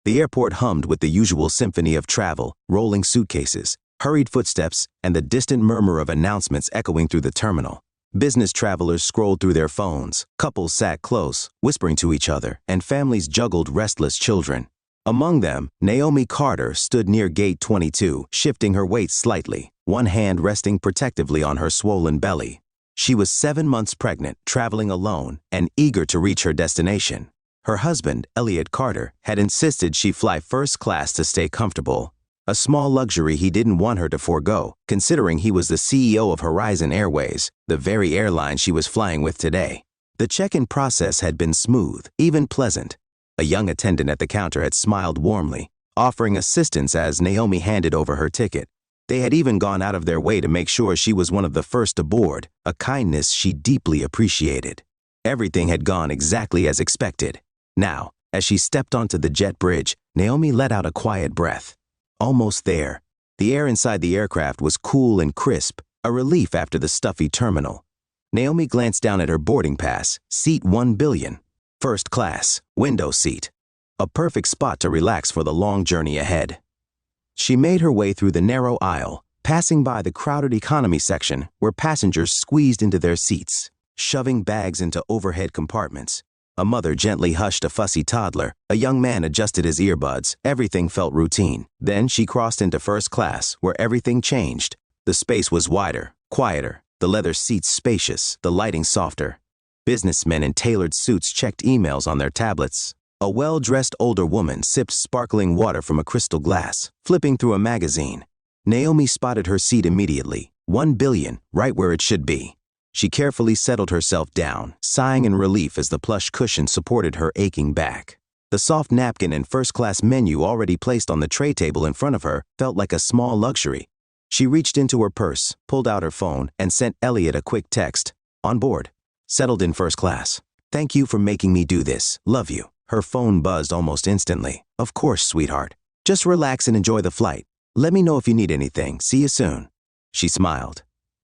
The airport hummed with the usual symphony of travel, rolling suitcases, hurried footsteps, and the distant murmur of announcements echoing through the terminal. Business travelers scrolled through their phones, couples sat close, whispering to each other, and families juggled restless children. Among them, Naomi Carter stood near gate 22, shifting her weight slightly, one hand resting protectively on her swollen belly. She was 7 months pregnant, traveling alone, and eager to reach her destination. Her husband, Elliot Carter, had insisted she fly first class to stay comfortable, a small luxury he didn't want her to forego, considering he was the CEO of Horizon Airways, the very airline she was flying with today. The check-in process had been smooth, even pleasant. A young attendant at the counter had smiled warmly, offering assistance as Naomi handed over her ticket. They had even gone out of their way to make sure she was one of the first aboard, a kindness she deeply appreciated. Everything had gone exactly as expected. Now, as she stepped onto the jet bridge, Naomi let out a quiet breath. Almost there. The air inside the aircraft was cool and crisp, a relief after the stuffy terminal. Naomi glanced down at her boarding pass, seat 1 billion. First class, window seat. A perfect spot to relax for the long journey ahead. She made her way through the narrow aisle, passing by the crowded economy section where passengers squeezed into their seats, shoving bags into overhead compartments. A mother gently hushed a fussy toddler. A young man adjusted his earbuds. Everything felt routine. Then she crossed into first class, where everything changed. The space was wider, quieter, the leather seats spacious, the lighting softer. Businessmen in tailored suits checked emails on their tablets. A well-dressed older woman sipped sparkling water from a crystal glass, flipping through a magazine. Naomi spotted her seat immediately. 1 billion, right where it should be. She carefully settled herself down, sighing in relief as the plush cushion supported her aching back. The soft napkin and first-class menu already placed on the tray table in front of her felt like a small luxury. She reached into her purse, pulled out her phone, and sent Elliot a quick text. On board. Settled in first class. Thank you for making me do this. Love you. Her phone buzzed almost instantly. Of course, sweetheart. Just relax and enjoy the flight. Let me know if you need anything. See you soon. She smiled.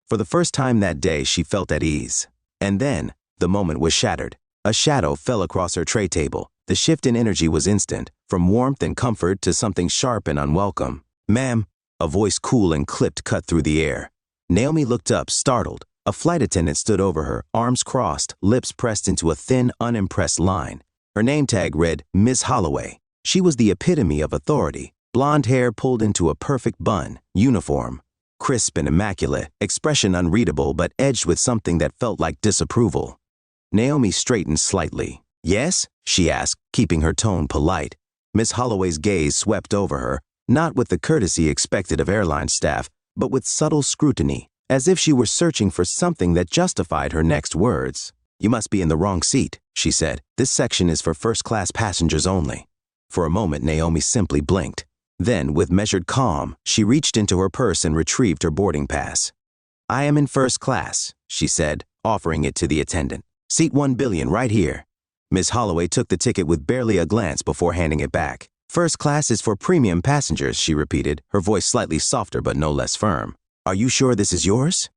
For the first time that day, she felt at ease. And then, the moment was shattered. A shadow fell across her tray table. The shift in energy was instant, from warmth and comfort to something sharp and unwelcome. Ma'am, a voice cool and clipped cut through the air. Naomi looked up, startled. A flight attendant stood over her, arms crossed, lips pressed into a thin, unimpressed line. Her name tag read, Miss Holloway. She was the epitome of authority. Blonde hair pulled into a perfect bun, uniform. Crisp and immaculate, expression unreadable but edged with something that felt like disapproval. Naomi straightened slightly. Yes? She asked, keeping her tone polite. Miss Holloway's gaze swept over her, not with the courtesy expected of airline staff, but with subtle scrutiny, as if she were searching for something that justified her next words. You must be in the wrong seat, she said. This section is for first-class passengers only. For a moment, Naomi simply blinked. Then, with measured calm, she reached into her purse and retrieved her boarding pass. I am in first class, she said, offering it to the attendant. Seat 1 billion right here. Miss Holloway took the ticket with barely a glance before handing it back. First class is for premium passengers, she repeated, her voice slightly softer but no less firm. Are you sure this is yours?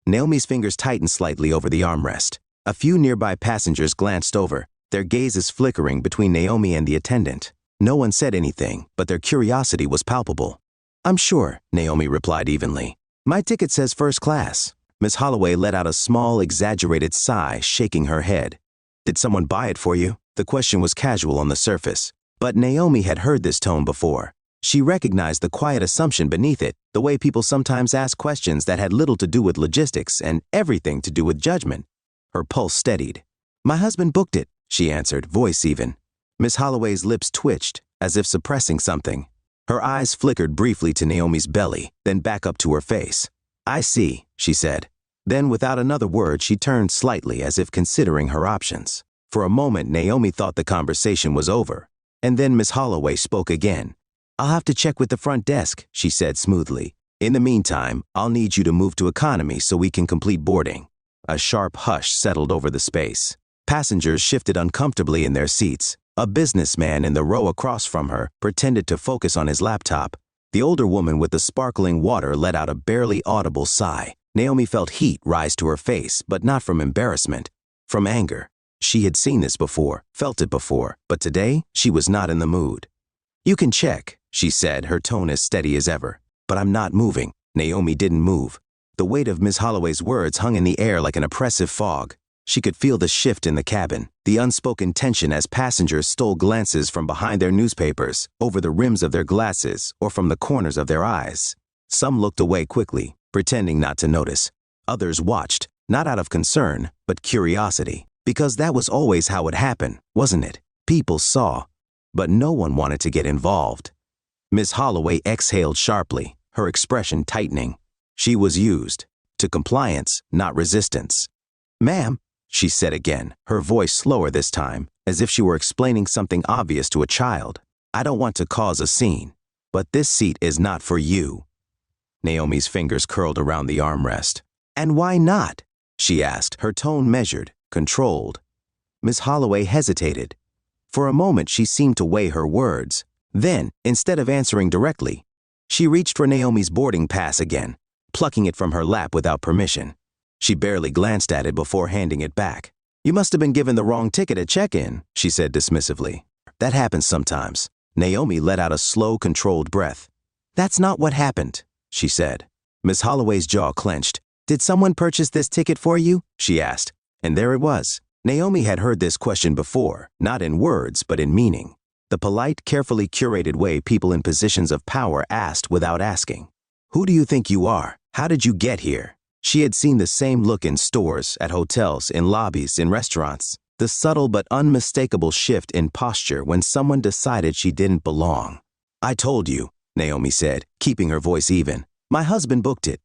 Naomi's fingers tightened slightly over the armrest. A few nearby passengers glanced over, their gazes flickering between Naomi and the attendant. No one said anything, but their curiosity was palpable. I'm sure, Naomi replied evenly. My ticket says first class. Miss Holloway let out a small, exaggerated sigh, shaking her head. Did someone buy it for you? The question was casual on the surface. But Naomi had heard this tone before. She recognized the quiet assumption beneath it, the way people sometimes ask questions that had little to do with logistics and everything to do with judgment. Her pulse steadied. My husband booked it, she answered, voice even. Miss Holloway's lips twitched, as if suppressing something. Her eyes flickered briefly to Naomi's belly, then back up to her face. I see, she said. Then, without another word, she turned slightly as if considering her options. For a moment, Naomi thought the conversation was over. And then Miss Holloway spoke again. I'll have to check with the front desk, she said smoothly. In the meantime, I'll need you to move to economy so we can complete boarding. A sharp hush settled over the space. Passengers shifted uncomfortably in their seats. A businessman in the row across from her pretended to focus on his laptop. The older woman with the sparkling water let out a barely audible sigh. Naomi felt heat rise to her face, but not from embarrassment, from anger. She had seen this before, felt it before, but today she was not in the mood. "You can check," she said, her tone as steady as ever. "But I'm not moving." Naomi didn't move. The weight of Ms. Holloway's words hung in the air like an oppressive fog. She could feel the shift in the cabin, the unspoken tension as passengers stole glances from behind their newspapers, over the rims of their glasses, or from the corners of their eyes. Some looked away quickly, pretending not to notice. Others watched, not out of concern, but curiosity. Because that was always how it happened, wasn't it? People saw, but no one wanted to get involved. Ms. Holloway exhaled sharply, her expression tightening. She was used to compliance, not resistance. "Ma'am," she said again, her voice slower this time, as if she were explaining something obvious to a child. "I don't want to cause a scene, but this seat is not for you." Naomi's fingers curled around the armrest. "And why not?" she asked, her tone measured, controlled. Ms. Holloway hesitated. For a moment she seemed to weigh her words. Then, instead of answering directly, she reached for Naomi's boarding pass again, plucking it from her lap without permission. She barely glanced at it before handing it back. "You must have been given the wrong ticket at check-in," she said dismissively. "That happens sometimes." Naomi let out a slow, controlled breath. "That's not what happened," she said. Ms. Holloway's jaw clenched. "Did someone purchase this ticket for you?" she asked. And there it was. Naomi had heard this question before, not in words, but in meaning. The polite, carefully curated way people in positions of power asked without asking. "Who do you think you are? How did you get here?" She had seen the same look in stores, at hotels, in lobbies, in restaurants. The subtle but unmistakable shift in posture when someone decided she didn't belong. "I told you," Naomi said, keeping her voice even. "My husband booked it."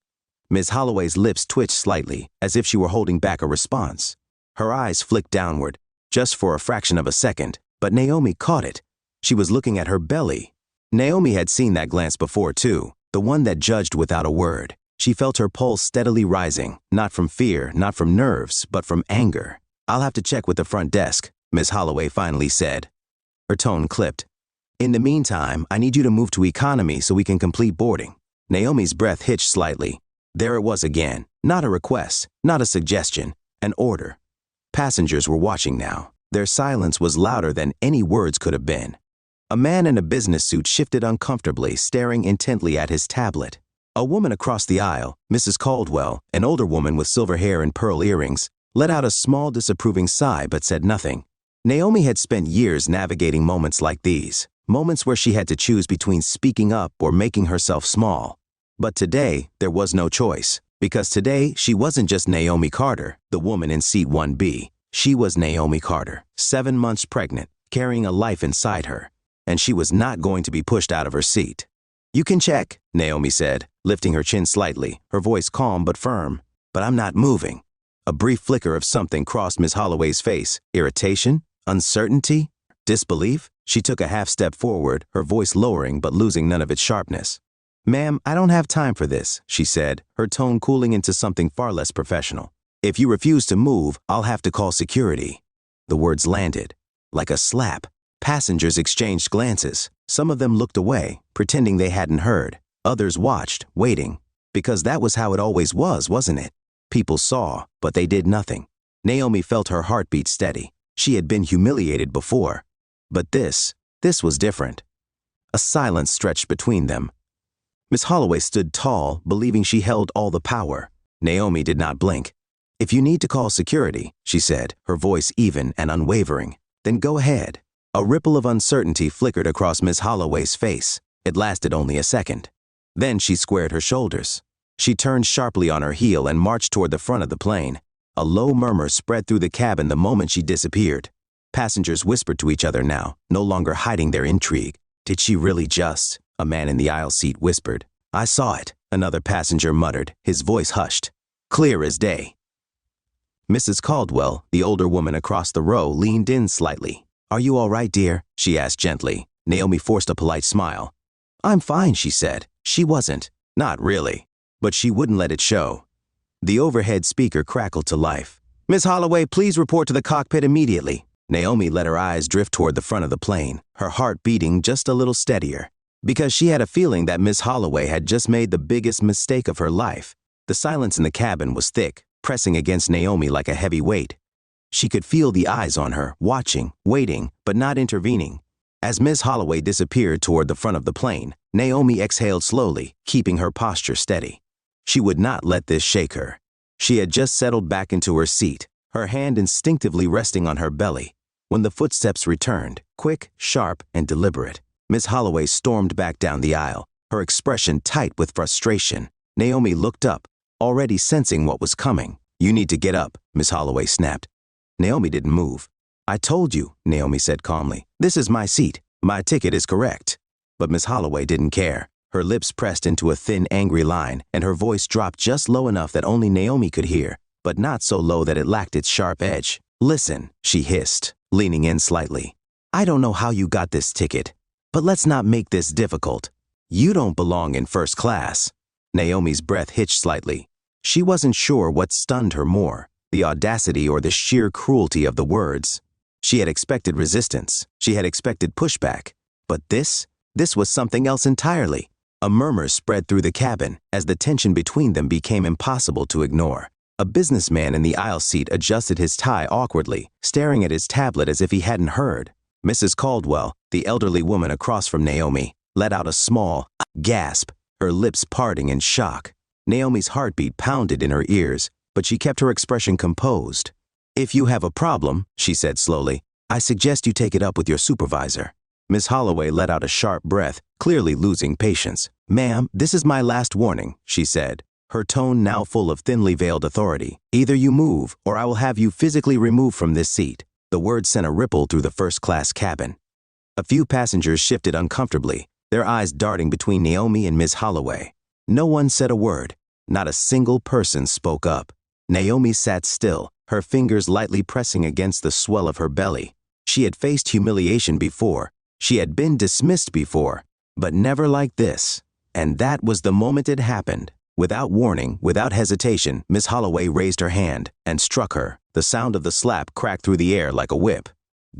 Ms. Holloway's lips twitched slightly, as if she were holding back a response. Her eyes flicked downward, just for a fraction of a second, but Naomi caught it. She was looking at her belly. Naomi had seen that glance before too, the one that judged without a word. She felt her pulse steadily rising, not from fear, not from nerves, but from anger. "I'll have to check with the front desk," Ms. Holloway finally said. Her tone clipped. "In the meantime, I need you to move to economy so we can complete boarding." Naomi's breath hitched slightly. There it was again, not a request, not a suggestion, an order. Passengers were watching now. Their silence was louder than any words could have been. A man in a business suit shifted uncomfortably, staring intently at his tablet. A woman across the aisle, Mrs. Caldwell, an older woman with silver hair and pearl earrings, let out a small disapproving sigh but said nothing. Naomi had spent years navigating moments like these, moments where she had to choose between speaking up or making herself small. But today, there was no choice, because today she wasn't just Naomi Carter, the woman in seat 1B. She was Naomi Carter, 7 months pregnant, carrying a life inside her, and she was not going to be pushed out of her seat. "You can check," Naomi said, lifting her chin slightly, her voice calm but firm. "But I'm not moving." A brief flicker of something crossed Ms. Holloway's face. Irritation? Uncertainty? Disbelief? She took a half step forward, her voice lowering but losing none of its sharpness. "Ma'am, I don't have time for this," she said, her tone cooling into something far less professional. "If you refuse to move, I'll have to call security." The words landed. Like a slap. Passengers exchanged glances. Some of them looked away, pretending they hadn't heard. Others watched, waiting. Because that was how it always was, wasn't it? People saw, but they did nothing. Naomi felt her heartbeat steady. She had been humiliated before. But this was different. A silence stretched between them. Miss Holloway stood tall, believing she held all the power. Naomi did not blink. "If you need to call security," she said, her voice even and unwavering, "then go ahead." A ripple of uncertainty flickered across Miss Holloway's face. It lasted only a second. Then she squared her shoulders. She turned sharply on her heel and marched toward the front of the plane. A low murmur spread through the cabin the moment she disappeared. Passengers whispered to each other now, no longer hiding their intrigue. "Did she really just?" a man in the aisle seat whispered. "I saw it," another passenger muttered, his voice hushed. Clear as day. Mrs. Caldwell, the older woman across the row, leaned in slightly. "Are you all right, dear?" she asked gently. Naomi forced a polite smile. "I'm fine," she said. She wasn't. Not really. But she wouldn't let it show. The overhead speaker crackled to life. "Miss Holloway, please report to the cockpit immediately." Naomi let her eyes drift toward the front of the plane, her heart beating just a little steadier. Because she had a feeling that Miss Holloway had just made the biggest mistake of her life. The silence in the cabin was thick, pressing against Naomi like a heavy weight. She could feel the eyes on her, watching, waiting, but not intervening. As Ms. Holloway disappeared toward the front of the plane, Naomi exhaled slowly, keeping her posture steady. She would not let this shake her. She had just settled back into her seat, her hand instinctively resting on her belly, when the footsteps returned, quick, sharp, and deliberate. Ms. Holloway stormed back down the aisle, her expression tight with frustration. Naomi looked up, already sensing what was coming. "You need to get up," Ms. Holloway snapped. Naomi didn't move. "I told you," Naomi said calmly. "This is my seat. My ticket is correct." But Ms. Holloway didn't care. Her lips pressed into a thin, angry line, and her voice dropped just low enough that only Naomi could hear, but not so low that it lacked its sharp edge. "Listen," she hissed, leaning in slightly. "I don't know how you got this ticket, but let's not make this difficult. You don't belong in first class." Naomi's breath hitched slightly. She wasn't sure what stunned her more, the audacity or the sheer cruelty of the words. She had expected resistance. She had expected pushback. But this was something else entirely. A murmur spread through the cabin as the tension between them became impossible to ignore. A businessman in the aisle seat adjusted his tie awkwardly, staring at his tablet as if he hadn't heard. Mrs. Caldwell, the elderly woman across from Naomi, let out a small gasp, her lips parting in shock. Naomi's heartbeat pounded in her ears, but she kept her expression composed. "If you have a problem," she said slowly, "I suggest you take it up with your supervisor." Miss Holloway let out a sharp breath, clearly losing patience. "Ma'am, this is my last warning," she said, her tone now full of thinly veiled authority. "Either you move, or I will have you physically removed from this seat." The words sent a ripple through the first-class cabin. A few passengers shifted uncomfortably, their eyes darting between Naomi and Miss Holloway. No one said a word. Not a single person spoke up. Naomi sat still, her fingers lightly pressing against the swell of her belly. She had faced humiliation before. She had been dismissed before, but never like this. And that was the moment it happened. Without warning, without hesitation, Miss Holloway raised her hand and struck her. The sound of the slap cracked through the air like a whip.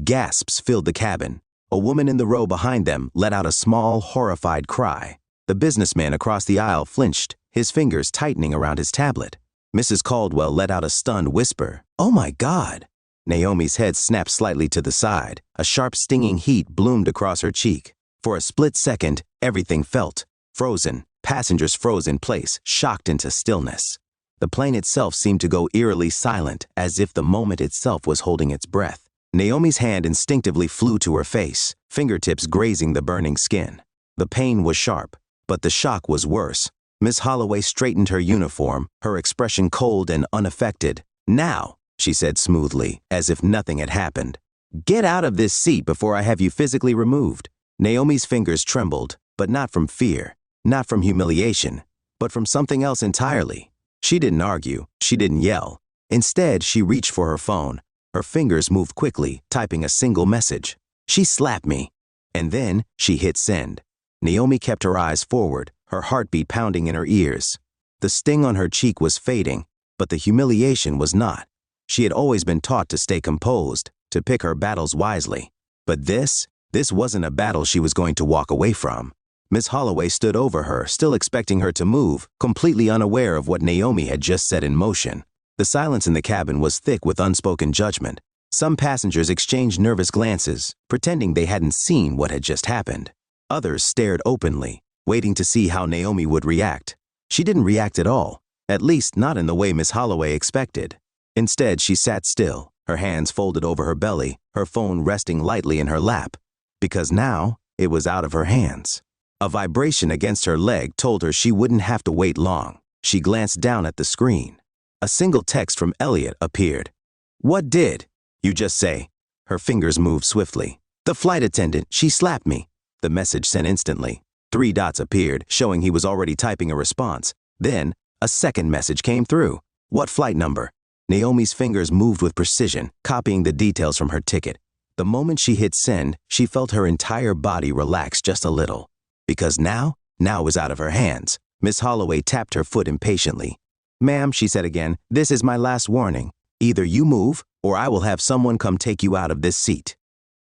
Gasps filled the cabin. A woman in the row behind them let out a small, horrified cry. The businessman across the aisle flinched, his fingers tightening around his tablet. Mrs. Caldwell let out a stunned whisper. "Oh my God!" Naomi's head snapped slightly to the side. A sharp stinging heat bloomed across her cheek. For a split second, everything felt frozen. Passengers froze in place, shocked into stillness. The plane itself seemed to go eerily silent, as if the moment itself was holding its breath. Naomi's hand instinctively flew to her face, fingertips grazing the burning skin. The pain was sharp, but the shock was worse. Miss Holloway straightened her uniform, her expression cold and unaffected. "Now," she said smoothly, as if nothing had happened. "Get out of this seat before I have you physically removed." Naomi's fingers trembled, but not from fear, not from humiliation, but from something else entirely. She didn't argue, she didn't yell. Instead, she reached for her phone. Her fingers moved quickly, typing a single message. "She slapped me." And then she hit send. Naomi kept her eyes forward, her heartbeat pounding in her ears. The sting on her cheek was fading, but the humiliation was not. She had always been taught to stay composed, to pick her battles wisely. But this wasn't a battle she was going to walk away from. Miss Holloway stood over her, still expecting her to move, completely unaware of what Naomi had just set in motion. The silence in the cabin was thick with unspoken judgment. Some passengers exchanged nervous glances, pretending they hadn't seen what had just happened. Others stared openly, waiting to see how Naomi would react. She didn't react at all, at least not in the way Miss Holloway expected. Instead, she sat still, her hands folded over her belly, her phone resting lightly in her lap, because now it was out of her hands. A vibration against her leg told her she wouldn't have to wait long. She glanced down at the screen. A single text from Elliot appeared. "What did you just say?" Her fingers moved swiftly. "The flight attendant, she slapped me." The message sent instantly. 3 dots appeared, showing he was already typing a response. Then, a second message came through. "What flight number?" Naomi's fingers moved with precision, copying the details from her ticket. The moment she hit send, she felt her entire body relax just a little. Because now it was out of her hands. Miss Holloway tapped her foot impatiently. "Ma'am," she said again, "this is my last warning. Either you move, or I will have someone come take you out of this seat."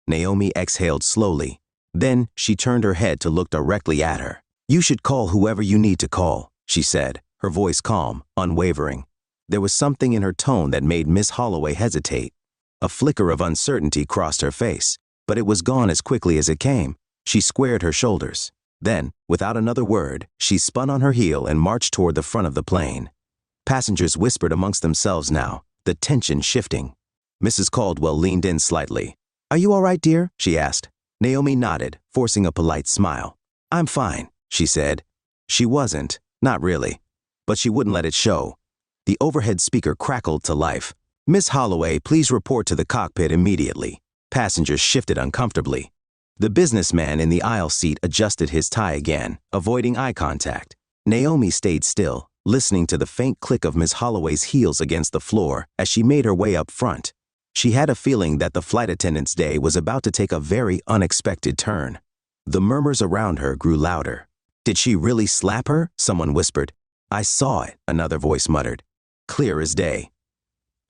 Naomi exhaled slowly. Then she turned her head to look directly at her. "You should call whoever you need to call," she said, her voice calm, unwavering. There was something in her tone that made Miss Holloway hesitate. A flicker of uncertainty crossed her face. but it was gone as quickly as it came. She squared her shoulders. Then, without another word, she spun on her heel and marched toward the front of the plane. Passengers whispered amongst themselves now, the tension shifting. Mrs. Caldwell leaned in slightly. "Are you all right, dear?" she asked. Naomi nodded, forcing a polite smile. "I'm fine," she said. She wasn't, not really. But she wouldn't let it show. The overhead speaker crackled to life. "Miss Holloway, please report to the cockpit immediately." Passengers shifted uncomfortably. The businessman in the aisle seat adjusted his tie again, avoiding eye contact. Naomi stayed still, listening to the faint click of Miss Holloway's heels against the floor as she made her way up front. She had a feeling that the flight attendant's day was about to take a very unexpected turn. The murmurs around her grew louder. "Did she really slap her?" someone whispered. "I saw it," another voice muttered. "Clear as day."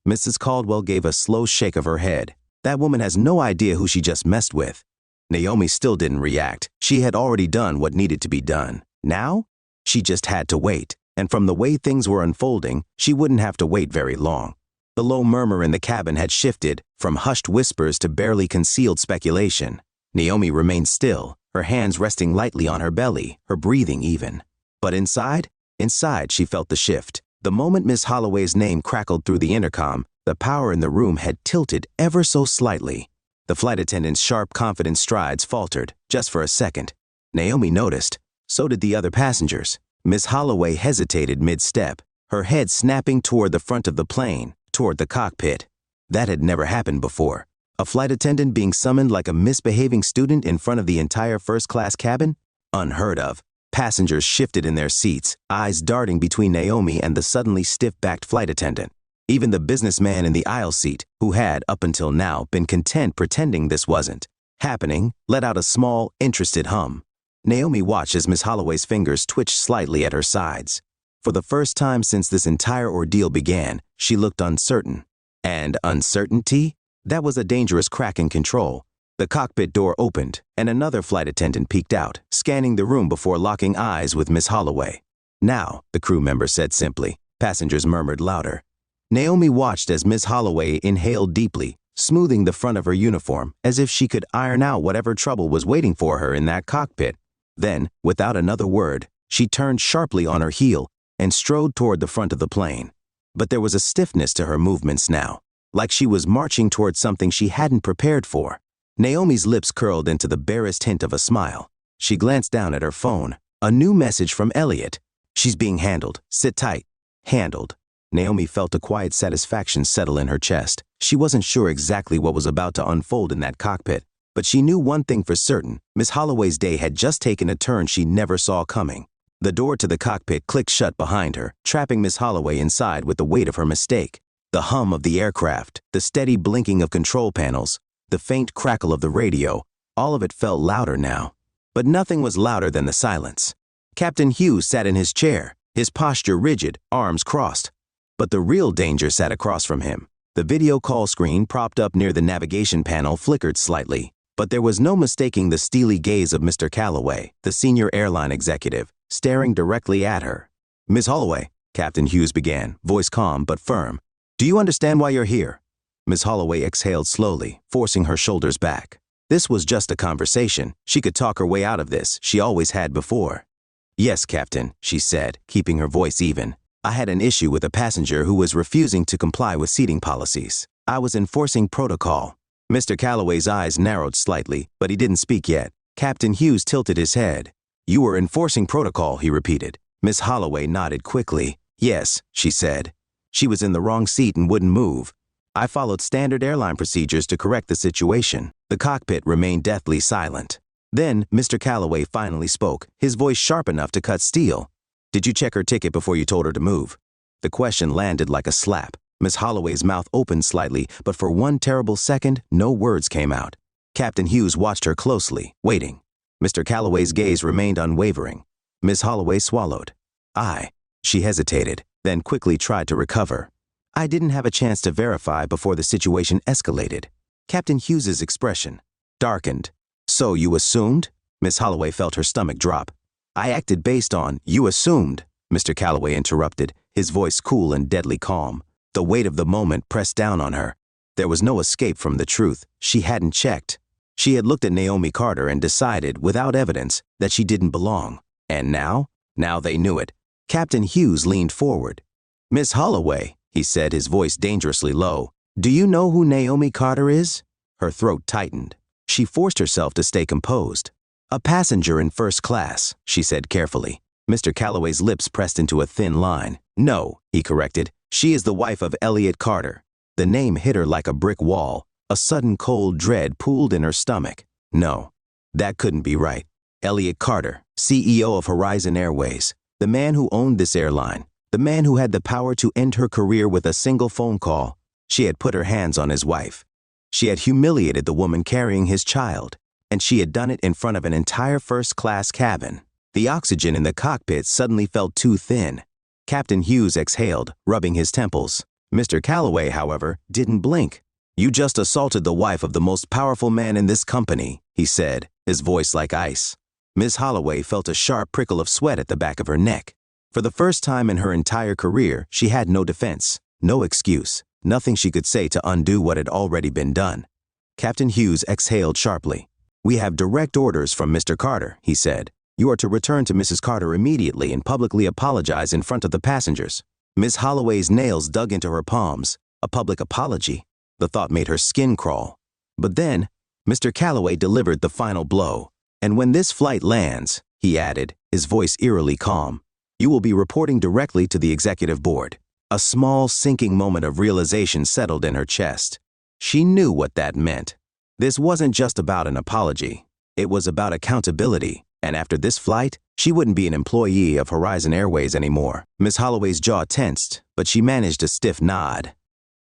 Mrs. Caldwell gave a slow shake of her head. That woman has no idea who she just messed with. Naomi still didn't react. She had already done what needed to be done. Now? She just had to wait. And from the way things were unfolding, she wouldn't have to wait very long. The low murmur in the cabin had shifted from hushed whispers to barely concealed speculation. Naomi remained still, her hands resting lightly on her belly, her breathing even. But inside she felt the shift. The moment Miss Holloway's name crackled through the intercom, the power in the room had tilted ever so slightly. The flight attendant's sharp, confident strides faltered, just for a second. Naomi noticed. So did the other passengers. Miss Holloway hesitated mid-step, her head snapping toward the front of the plane, toward the cockpit. That had never happened before. A flight attendant being summoned like a misbehaving student in front of the entire first-class cabin? Unheard of. Passengers shifted in their seats, eyes darting between Naomi and the suddenly stiff-backed flight attendant. Even the businessman in the aisle seat, who had, up until now, been content pretending this wasn't happening, let out a small, interested hum. Naomi watched as Miss Holloway's fingers twitched slightly at her sides. For the first time since this entire ordeal began, she looked uncertain. And uncertainty? That was a dangerous crack in control. The cockpit door opened, and another flight attendant peeked out, scanning the room before locking eyes with Miss Holloway. "Now," the crew member said simply. Passengers murmured louder. Naomi watched as Miss Holloway inhaled deeply, smoothing the front of her uniform as if she could iron out whatever trouble was waiting for her in that cockpit. Then, without another word, she turned sharply on her heel and strode toward the front of the plane. But there was a stiffness to her movements now, like she was marching toward something she hadn't prepared for. Naomi's lips curled into the barest hint of a smile. She glanced down at her phone. A new message from Elliot. "She's being handled. Sit tight." Handled. Naomi felt a quiet satisfaction settle in her chest. She wasn't sure exactly what was about to unfold in that cockpit, but she knew one thing for certain. Miss Holloway's day had just taken a turn she never saw coming. The door to the cockpit clicked shut behind her, trapping Miss Holloway inside with the weight of her mistake. The hum of the aircraft, the steady blinking of control panels, the faint crackle of the radio, all of it felt louder now. But nothing was louder than the silence. Captain Hughes sat in his chair, his posture rigid, arms crossed. But the real danger sat across from him. The video call screen propped up near the navigation panel flickered slightly, but there was no mistaking the steely gaze of Mr. Calloway, the senior airline executive, staring directly at her. "Miss Holloway," Captain Hughes began, voice calm but firm. "Do you understand why you're here?" Miss Holloway exhaled slowly, forcing her shoulders back. This was just a conversation. She could talk her way out of this. She always had before. "Yes, Captain," she said, keeping her voice even. "I had an issue with a passenger who was refusing to comply with seating policies. I was enforcing protocol." Mr. Calloway's eyes narrowed slightly, but he didn't speak yet. Captain Hughes tilted his head. "You were enforcing protocol," he repeated. Miss Holloway nodded quickly. "Yes," she said. She was in the wrong seat and wouldn't move. "I followed standard airline procedures to correct the situation." The cockpit remained deathly silent. Then Mr. Calloway finally spoke, his voice sharp enough to cut steel. "Did you check her ticket before you told her to move?" The question landed like a slap. Miss Holloway's mouth opened slightly, but for one terrible second, no words came out. Captain Hughes watched her closely, waiting. Mr. Calloway's gaze remained unwavering. Miss Holloway swallowed. She hesitated, then quickly tried to recover. "I didn't have a chance to verify before the situation escalated." Captain Hughes's expression darkened. "So you assumed?" Miss Holloway felt her stomach drop. "I acted based on, you assumed," Mr. Calloway interrupted, his voice cool and deadly calm. The weight of the moment pressed down on her. There was no escape from the truth. She hadn't checked. She had looked at Naomi Carter and decided, without evidence, that she didn't belong. And now they knew it. Captain Hughes leaned forward. "Miss Holloway," he said, his voice dangerously low, "do you know who Naomi Carter is?" Her throat tightened. She forced herself to stay composed. "A passenger in first class," she said carefully. Mr. Calloway's lips pressed into a thin line. "No," he corrected. "She is the wife of Elliot Carter." The name hit her like a brick wall. A sudden cold dread pooled in her stomach. No, that couldn't be right. Elliot Carter, CEO of Horizon Airways, the man who owned this airline, the man who had the power to end her career with a single phone call. She had put her hands on his wife. She had humiliated the woman carrying his child, and she had done it in front of an entire first-class cabin. The oxygen in the cockpit suddenly felt too thin. Captain Hughes exhaled, rubbing his temples. Mr. Calloway, however, didn't blink. "You just assaulted the wife of the most powerful man in this company," he said, his voice like ice. Ms. Holloway felt a sharp prickle of sweat at the back of her neck. For the first time in her entire career, she had no defense, no excuse, nothing she could say to undo what had already been done. Captain Hughes exhaled sharply. "We have direct orders from Mr. Carter," he said. "You are to return to Mrs. Carter immediately and publicly apologize in front of the passengers." Ms. Holloway's nails dug into her palms. A public apology? The thought made her skin crawl. But then, Mr. Calloway delivered the final blow. "And when this flight lands," he added, his voice eerily calm, "you will be reporting directly to the executive board." A small, sinking moment of realization settled in her chest. She knew what that meant. This wasn't just about an apology. It was about accountability. And after this flight, she wouldn't be an employee of Horizon Airways anymore. Ms. Holloway's jaw tensed, but she managed a stiff nod.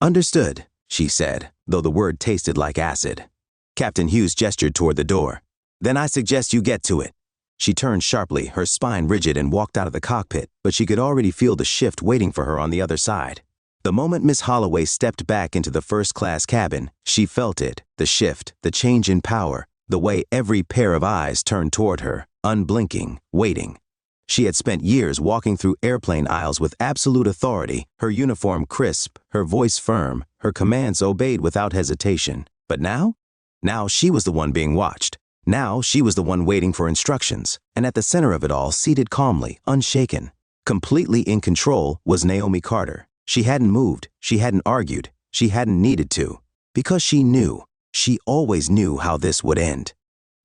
"Understood," she said, though the word tasted like acid. Captain Hughes gestured toward the door. "Then I suggest you get to it." She turned sharply, her spine rigid, and walked out of the cockpit, but she could already feel the shift waiting for her on the other side. The moment Miss Holloway stepped back into the first-class cabin, she felt it, the shift, the change in power, the way every pair of eyes turned toward her, unblinking, waiting. She had spent years walking through airplane aisles with absolute authority, her uniform crisp, her voice firm, her commands obeyed without hesitation. But now? Now she was the one being watched. Now she was the one waiting for instructions. And at the center of it all, seated calmly, unshaken, completely in control, was Naomi Carter. She hadn't moved, she hadn't argued, she hadn't needed to. Because she knew, she always knew how this would end.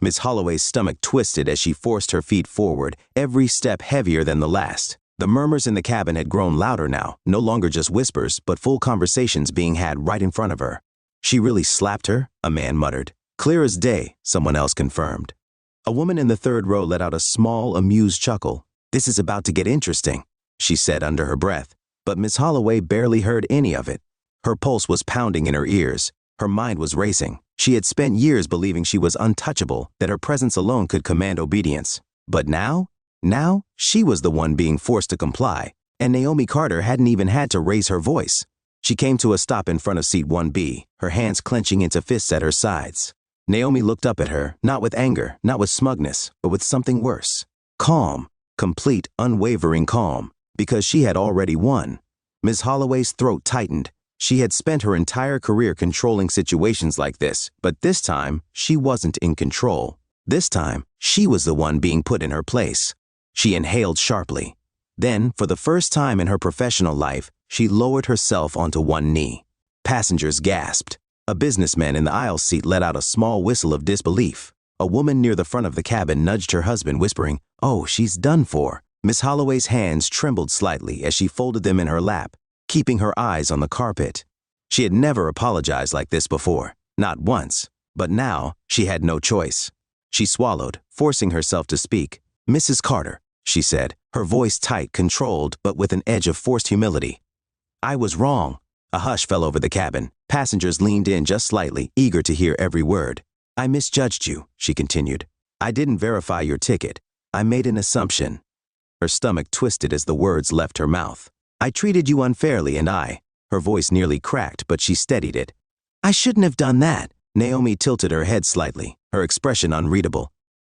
Miss Holloway's stomach twisted as she forced her feet forward, every step heavier than the last. The murmurs in the cabin had grown louder now, no longer just whispers, but full conversations being had right in front of her. "She really slapped her?" a man muttered. "Clear as day," someone else confirmed. A woman in the third row let out a small, amused chuckle. "This is about to get interesting," she said under her breath. But Miss Holloway barely heard any of it. Her pulse was pounding in her ears. Her mind was racing. She had spent years believing she was untouchable, that her presence alone could command obedience. But now she was the one being forced to comply, and Naomi Carter hadn't even had to raise her voice. She came to a stop in front of seat 1B, her hands clenching into fists at her sides. Naomi looked up at her, not with anger, not with smugness, but with something worse. Calm, complete, unwavering calm, because she had already won. Ms. Holloway's throat tightened. She had spent her entire career controlling situations like this, but this time, she wasn't in control. This time, she was the one being put in her place. She inhaled sharply. Then, for the first time in her professional life, she lowered herself onto one knee. Passengers gasped. A businessman in the aisle seat let out a small whistle of disbelief. A woman near the front of the cabin nudged her husband, whispering, "Oh, she's done for." Miss Holloway's hands trembled slightly as she folded them in her lap, keeping her eyes on the carpet. She had never apologized like this before, not once, but now she had no choice. She swallowed, forcing herself to speak. "Mrs. Carter," she said, her voice tight, controlled, but with an edge of forced humility. "I was wrong." A hush fell over the cabin. Passengers leaned in just slightly, eager to hear every word. "I misjudged you," she continued. "I didn't verify your ticket. I made an assumption." Her stomach twisted as the words left her mouth. "I treated you unfairly, and her voice nearly cracked, but she steadied it. "I shouldn't have done that." Naomi tilted her head slightly, her expression unreadable.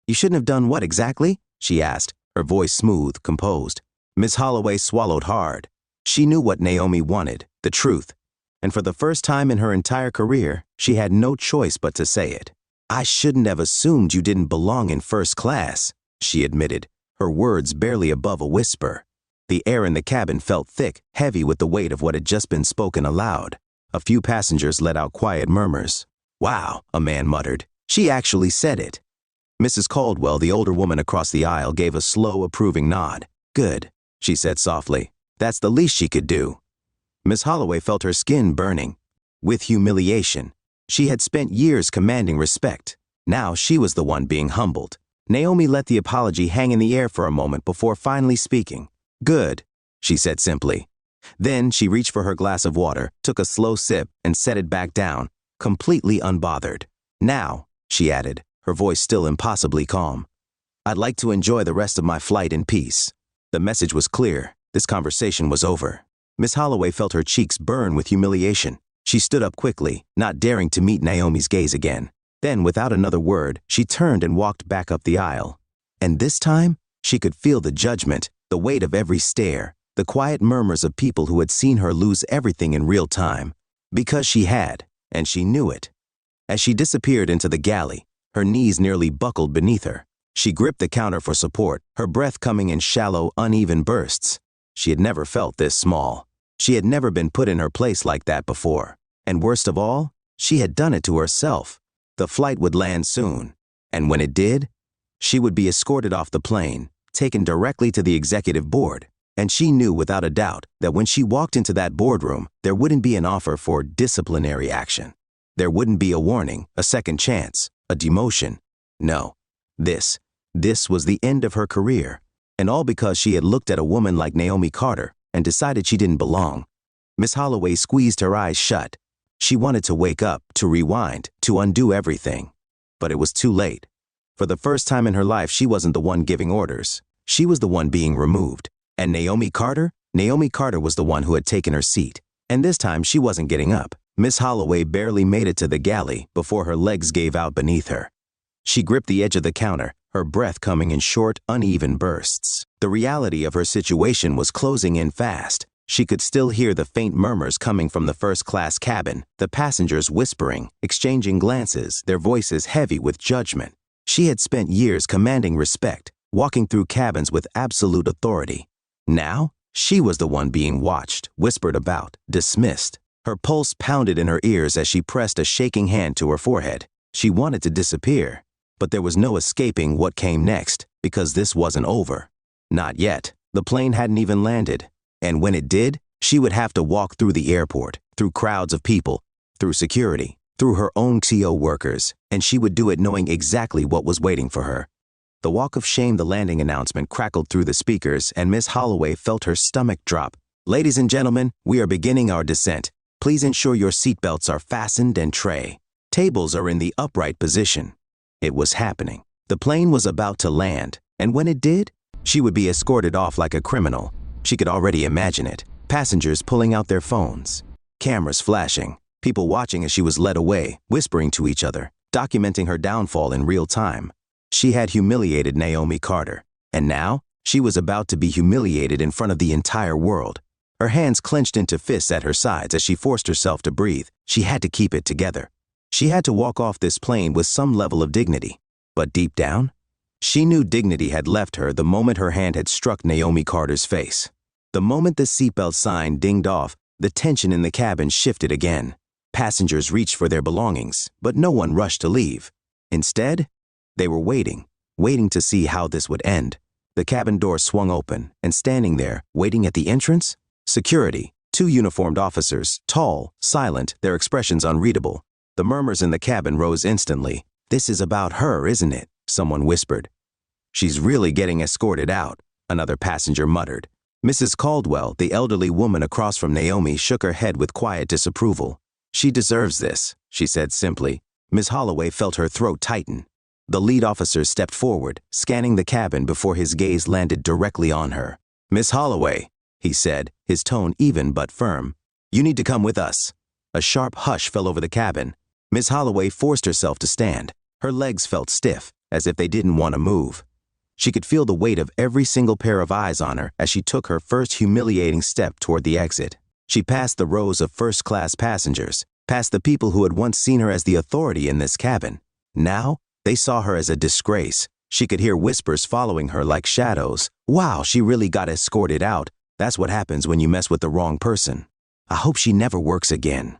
"You shouldn't have done what exactly?" she asked, her voice smooth, composed. Miss Holloway swallowed hard. She knew what Naomi wanted, the truth. And for the first time in her entire career, she had no choice but to say it. "I shouldn't have assumed you didn't belong in first class," she admitted, her words barely above a whisper. The air in the cabin felt thick, heavy with the weight of what had just been spoken aloud. A few passengers let out quiet murmurs. "Wow," a man muttered. "She actually said it." Mrs. Caldwell, the older woman across the aisle, gave a slow, approving nod. "Good," she said softly. "That's the least she could do." Miss Holloway felt her skin burning. With humiliation. She had spent years commanding respect. Now she was the one being humbled. Naomi let the apology hang in the air for a moment before finally speaking. "Good," she said simply. Then she reached for her glass of water, took a slow sip, and set it back down, completely unbothered. "Now," she added, her voice still impossibly calm, "I'd like to enjoy the rest of my flight in peace." The message was clear. This conversation was over. Miss Holloway felt her cheeks burn with humiliation. She stood up quickly, not daring to meet Naomi's gaze again. Then, without another word, she turned and walked back up the aisle. And this time, she could feel the judgment, the weight of every stare, the quiet murmurs of people who had seen her lose everything in real time. Because she had, and she knew it. As she disappeared into the galley, her knees nearly buckled beneath her. She gripped the counter for support, her breath coming in shallow, uneven bursts. She had never felt this small. She had never been put in her place like that before. And worst of all, she had done it to herself. The flight would land soon. And when it did, she would be escorted off the plane, taken directly to the executive board. And she knew without a doubt that when she walked into that boardroom, there wouldn't be an offer for disciplinary action. There wouldn't be a warning, a second chance, a demotion. No, this was the end of her career. And all because she had looked at a woman like Naomi Carter and decided she didn't belong. Miss Holloway squeezed her eyes shut. She wanted to wake up, to rewind, to undo everything. But it was too late. For the first time in her life, she wasn't the one giving orders. She was the one being removed. And Naomi Carter was the one who had taken her seat. And this time, she wasn't getting up. Miss Holloway barely made it to the galley before her legs gave out beneath her. She gripped the edge of the counter, her breath coming in short, uneven bursts. The reality of her situation was closing in fast. She could still hear the faint murmurs coming from the first-class cabin, the passengers whispering, exchanging glances, their voices heavy with judgment. She had spent years commanding respect, walking through cabins with absolute authority. Now, she was the one being watched, whispered about, dismissed. Her pulse pounded in her ears as she pressed a shaking hand to her forehead. She wanted to disappear, but there was no escaping what came next, because this wasn't over. Not yet. The plane hadn't even landed. And when it did, she would have to walk through the airport, through crowds of people, through security, through her own TO workers, and she would do it knowing exactly what was waiting for her. The walk of shame, the landing announcement crackled through the speakers, and Miss Holloway felt her stomach drop. "Ladies and gentlemen, we are beginning our descent. Please ensure your seatbelts are fastened and tray. Tables are in the upright position." It was happening. The plane was about to land, and when it did, she would be escorted off like a criminal. She could already imagine it. Passengers pulling out their phones, cameras flashing, people watching as she was led away, whispering to each other, documenting her downfall in real time. She had humiliated Naomi Carter, and now she was about to be humiliated in front of the entire world. Her hands clenched into fists at her sides as she forced herself to breathe. She had to keep it together. She had to walk off this plane with some level of dignity. But deep down, she knew dignity had left her the moment her hand had struck Naomi Carter's face. The moment the seatbelt sign dinged off, the tension in the cabin shifted again. Passengers reached for their belongings, but no one rushed to leave. Instead, they were waiting to see how this would end. The cabin door swung open, and standing there, waiting at the entrance, security, 2 uniformed officers, tall, silent, their expressions unreadable. The murmurs in the cabin rose instantly. "This is about her, isn't it?" someone whispered. "She's really getting escorted out," another passenger muttered. Mrs. Caldwell, the elderly woman across from Naomi, shook her head with quiet disapproval. "She deserves this," she said simply. Miss Holloway felt her throat tighten. The lead officer stepped forward, scanning the cabin before his gaze landed directly on her. "Miss Holloway," he said, his tone even but firm, "you need to come with us." A sharp hush fell over the cabin. Miss Holloway forced herself to stand. Her legs felt stiff, as if they didn't want to move. She could feel the weight of every single pair of eyes on her as she took her first humiliating step toward the exit. She passed the rows of first-class passengers, past the people who had once seen her as the authority in this cabin. Now, they saw her as a disgrace. She could hear whispers following her like shadows. Wow, she really got escorted out. That's what happens when you mess with the wrong person. I hope she never works again.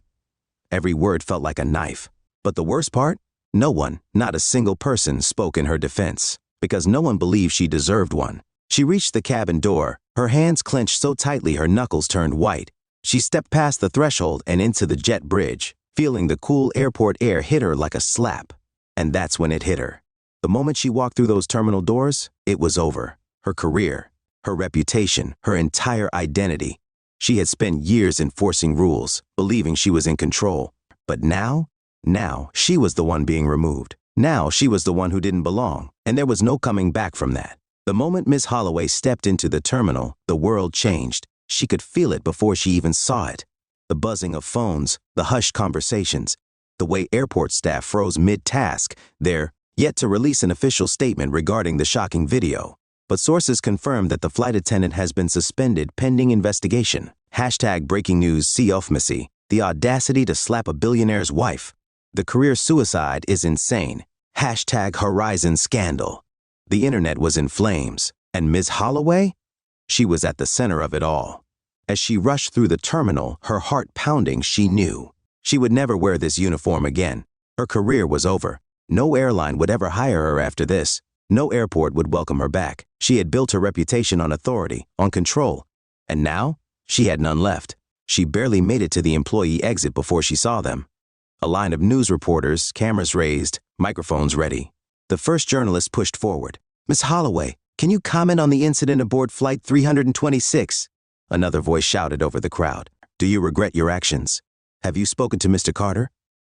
Every word felt like a knife. But the worst part? No one, not a single person, spoke in her defense, because no one believed she deserved one. She reached the cabin door, her hands clenched so tightly her knuckles turned white. She stepped past the threshold and into the jet bridge, feeling the cool airport air hit her like a slap. And that's when it hit her. The moment she walked through those terminal doors, it was over. Her career, her reputation, her entire identity. She had spent years enforcing rules, believing she was in control. But now she was the one being removed. Now she was the one who didn't belong, and there was no coming back from that. The moment Miss Holloway stepped into the terminal, the world changed. She could feel it before she even saw it. The buzzing of phones, the hushed conversations, the way airport staff froze mid-task. They're yet to release an official statement regarding the shocking video. But sources confirmed that the flight attendant has been suspended pending investigation. #breaking news Ofmacy, the audacity to slap a billionaire's wife. The career suicide is insane. #Horizon scandal. The internet was in flames. And Ms. Holloway? She was at the center of it all. As she rushed through the terminal, her heart pounding, she knew she would never wear this uniform again. Her career was over. No airline would ever hire her after this. No airport would welcome her back. She had built her reputation on authority, on control. And now, she had none left. She barely made it to the employee exit before she saw them. A line of news reporters, cameras raised, microphones ready. The first journalist pushed forward. "Miss Holloway, can you comment on the incident aboard Flight 326? Another voice shouted over the crowd. "Do you regret your actions? Have you spoken to Mr. Carter?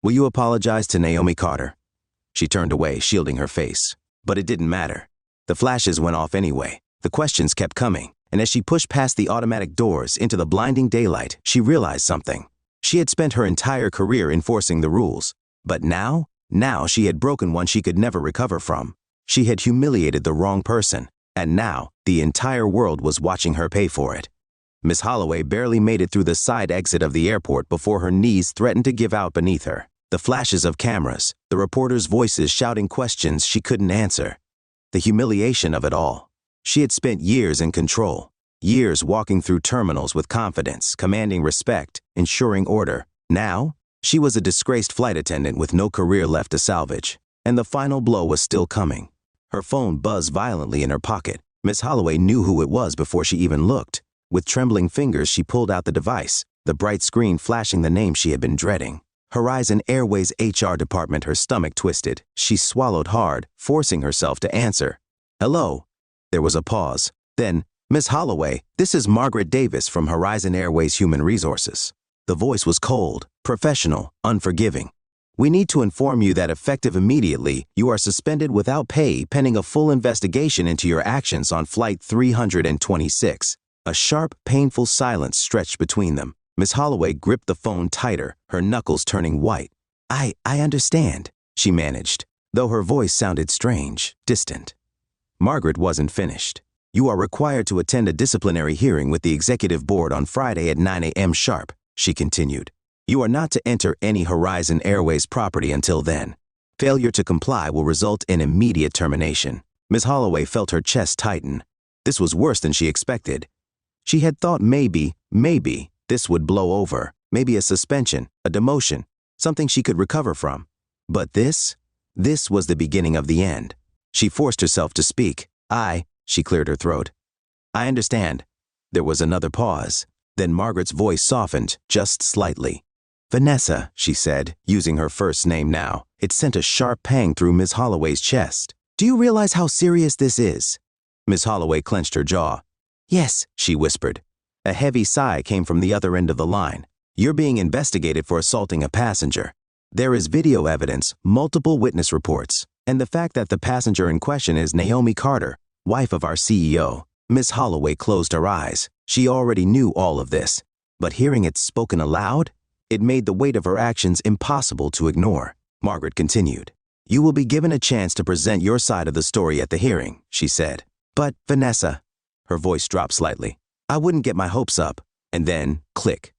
Will you apologize to Naomi Carter?" She turned away, shielding her face. But it didn't matter. The flashes went off anyway. The questions kept coming. And as she pushed past the automatic doors into the blinding daylight, she realized something. She had spent her entire career enforcing the rules. But now she had broken one she could never recover from. She had humiliated the wrong person. And now, the entire world was watching her pay for it. Miss Holloway barely made it through the side exit of the airport before her knees threatened to give out beneath her. The flashes of cameras, the reporters' voices shouting questions she couldn't answer. The humiliation of it all. She had spent years in control, years walking through terminals with confidence, commanding respect, ensuring order. Now, she was a disgraced flight attendant with no career left to salvage. And the final blow was still coming. Her phone buzzed violently in her pocket. Miss Holloway knew who it was before she even looked. With trembling fingers, she pulled out the device, the bright screen flashing the name she had been dreading. Horizon Airways HR department. Her stomach twisted. She swallowed hard, forcing herself to answer. "Hello." There was a pause. Then, "Miss Holloway, this is Margaret Davis from Horizon Airways Human Resources." The voice was cold, professional, unforgiving. "We need to inform you that effective immediately, you are suspended without pay pending a full investigation into your actions on Flight 326. A sharp, painful silence stretched between them. Miss Holloway gripped the phone tighter, her knuckles turning white. I understand," she managed, though her voice sounded strange, distant. Margaret wasn't finished. "You are required to attend a disciplinary hearing with the executive board on Friday at 9 a.m. sharp," she continued. "You are not to enter any Horizon Airways property until then. Failure to comply will result in immediate termination." Miss Holloway felt her chest tighten. This was worse than she expected. She had thought maybe this would blow over, maybe a suspension, a demotion, something she could recover from. But this was the beginning of the end. She forced herself to speak. She cleared her throat. "I understand." There was another pause. Then Margaret's voice softened, just slightly. "Vanessa," she said, using her first name now. It sent a sharp pang through Miss Holloway's chest. "Do you realize how serious this is?" Miss Holloway clenched her jaw. "Yes," she whispered. A heavy sigh came from the other end of the line. "You're being investigated for assaulting a passenger. There is video evidence, multiple witness reports, and the fact that the passenger in question is Naomi Carter, wife of our CEO." Miss Holloway closed her eyes. She already knew all of this, but hearing it spoken aloud, it made the weight of her actions impossible to ignore. Margaret continued. "You will be given a chance to present your side of the story at the hearing," she said. "But, Vanessa," her voice dropped slightly, "I wouldn't get my hopes up." And then, click.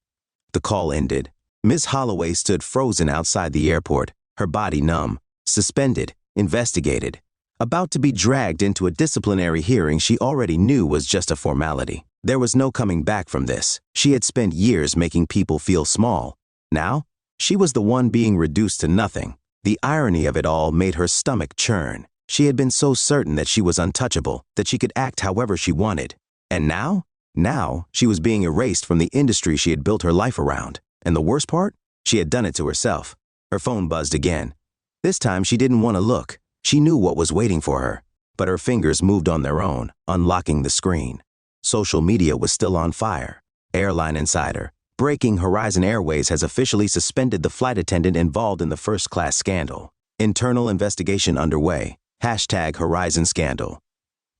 The call ended. Miss Holloway stood frozen outside the airport, her body numb, suspended, investigated, about to be dragged into a disciplinary hearing she already knew was just a formality. There was no coming back from this. She had spent years making people feel small. Now, she was the one being reduced to nothing. The irony of it all made her stomach churn. She had been so certain that she was untouchable, that she could act however she wanted. And now? Now, she was being erased from the industry she had built her life around. And the worst part? She had done it to herself. Her phone buzzed again. This time she didn't want to look. She knew what was waiting for her. But her fingers moved on their own, unlocking the screen. Social media was still on fire. Airline insider. Breaking: Horizon Airways has officially suspended the flight attendant involved in the first-class scandal. Internal investigation underway. #Horizon Scandal.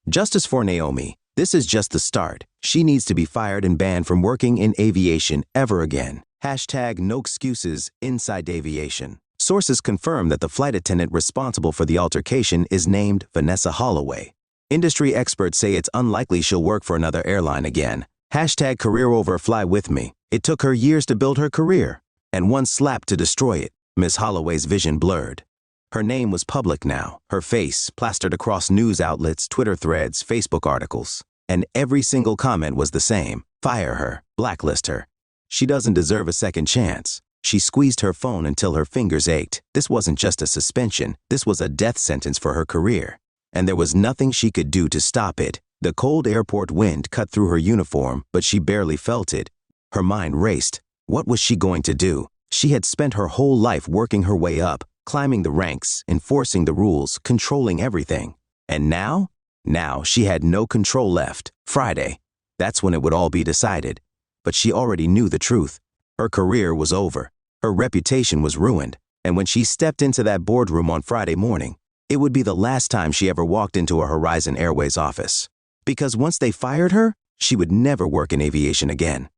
Justice for Naomi. This is just the start. She needs to be fired and banned from working in aviation ever again. #No excuses inside aviation. Sources confirm that the flight attendant responsible for the altercation is named Vanessa Holloway. Industry experts say it's unlikely she'll work for another airline again. #career over fly with me. It took her years to build her career, and one slap to destroy it. Ms. Holloway's vision blurred. Her name was public now, her face plastered across news outlets, Twitter threads, Facebook articles. And every single comment was the same: fire her, blacklist her. She doesn't deserve a second chance. She squeezed her phone until her fingers ached. This wasn't just a suspension, this was a death sentence for her career. And there was nothing she could do to stop it. The cold airport wind cut through her uniform, but she barely felt it. Her mind raced. What was she going to do? She had spent her whole life working her way up, climbing the ranks, enforcing the rules, controlling everything. And now? Now she had no control left. Friday. That's when it would all be decided. But she already knew the truth. Her career was over. Her reputation was ruined. And when she stepped into that boardroom on Friday morning, it would be the last time she ever walked into a Horizon Airways office. Because once they fired her, she would never work in aviation again.